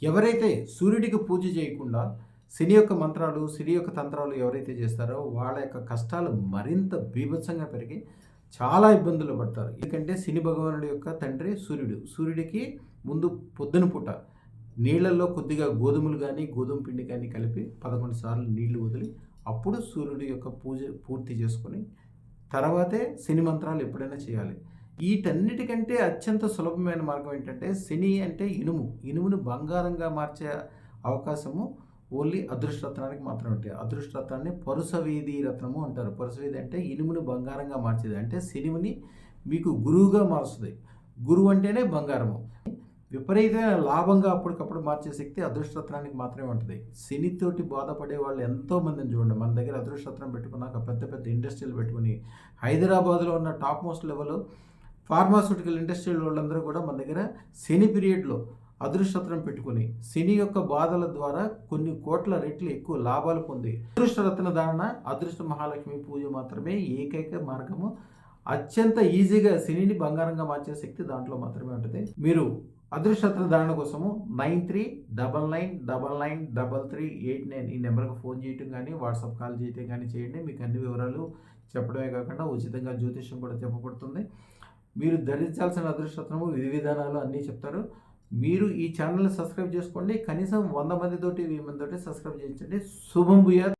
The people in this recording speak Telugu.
ఎవరైతే సూర్యుడికి పూజ చేయకుండా శని యొక్క మంత్రాలు, శని యొక్క తంత్రాలు ఎవరైతే చేస్తారో వాళ్ళ యొక్క కష్టాలు మరింత బీభత్సంగా పెరిగి చాలా ఇబ్బందులు పడతారు. ఎందుకంటే శని భగవానుడి యొక్క తండ్రి సూర్యుడు. సూర్యుడికి ముందు పొద్దున పూట నీళ్ళల్లో కొద్దిగా గోధుమలు కానీ, గోధుమ పిండి కానీ కలిపి 11 సార్లు నీళ్లు వదిలి అప్పుడు సూర్యుడి యొక్క పూజ పూర్తి చేసుకొని తర్వాతే శని మంత్రాలు ఎప్పుడైనా చేయాలి. వీటన్నిటికంటే అత్యంత సులభమైన మార్గం ఏంటంటే శని అంటే ఇనుము. ఇనుమును బంగారంగా మార్చే అవకాశము ఓన్లీ అదృష్టరత్నానికి మాత్రమే ఉంటాయి. అదృష్టరత్నాన్ని పరుసవేది రత్నము అంటారు. పరుసవేది అంటే ఇనుమును బంగారంగా మార్చేది. అంటే శనిని మీకు గురువుగా మారుస్తుంది. గురువు అంటేనే బంగారము. విపరీతమైన లాభంగా అప్పటికప్పుడు మార్చే శక్తి అదృష్టరత్నానికి మాత్రమే ఉంటుంది. శనితోటి బాధపడే వాళ్ళు ఎంతోమందిని చూడండి. మన దగ్గర అదృష్టరత్నం పెట్టుకున్నాక పెద్ద పెద్ద ఇండస్ట్రీలు పెట్టుకుని హైదరాబాద్లో ఉన్న టాప్ మోస్ట్ లెవెల్ ఫార్మాస్యూటికల్ ఇండస్ట్రీల వాళ్ళందరూ కూడా మన దగ్గర శని పీరియడ్లో అదృష్టరత్నం పెట్టుకుని శని యొక్క బాధల ద్వారా కొన్ని కోట్ల రెట్లు ఎక్కువ లాభాలు పొంది అదృష్టరత్న ధారణ, అదృష్ట మహాలక్ష్మి పూజ మాత్రమే ఏకైక మార్గము. అత్యంత ఈజీగా శనిని బంగారంగా మార్చే శక్తి దాంట్లో మాత్రమే ఉంటుంది. మీరు అదృష్టరత్న ధారణ కోసము 9399993389 ఈ నెంబర్కి ఫోన్ చేయటం కానీ, వాట్సాప్ కాల్ చేయటం కానీ చేయండి. మీకు అన్ని వివరాలు చెప్పడమే కాకుండా ఉచితంగా జ్యోతిష్యం కూడా చెప్పబడుతుంది. మీరు ధరించాల్సిన అదృష్టరత్నము, విధి విధానాలు అన్నీ చెప్తారు. మీరు ఈ ఛానల్ని సబ్స్క్రైబ్ చేసుకోండి. కనీసం 100 మందితోటి 1000 మందితోటి సబ్స్క్రైబ్ చేయించండి. శుభం భూయాత్.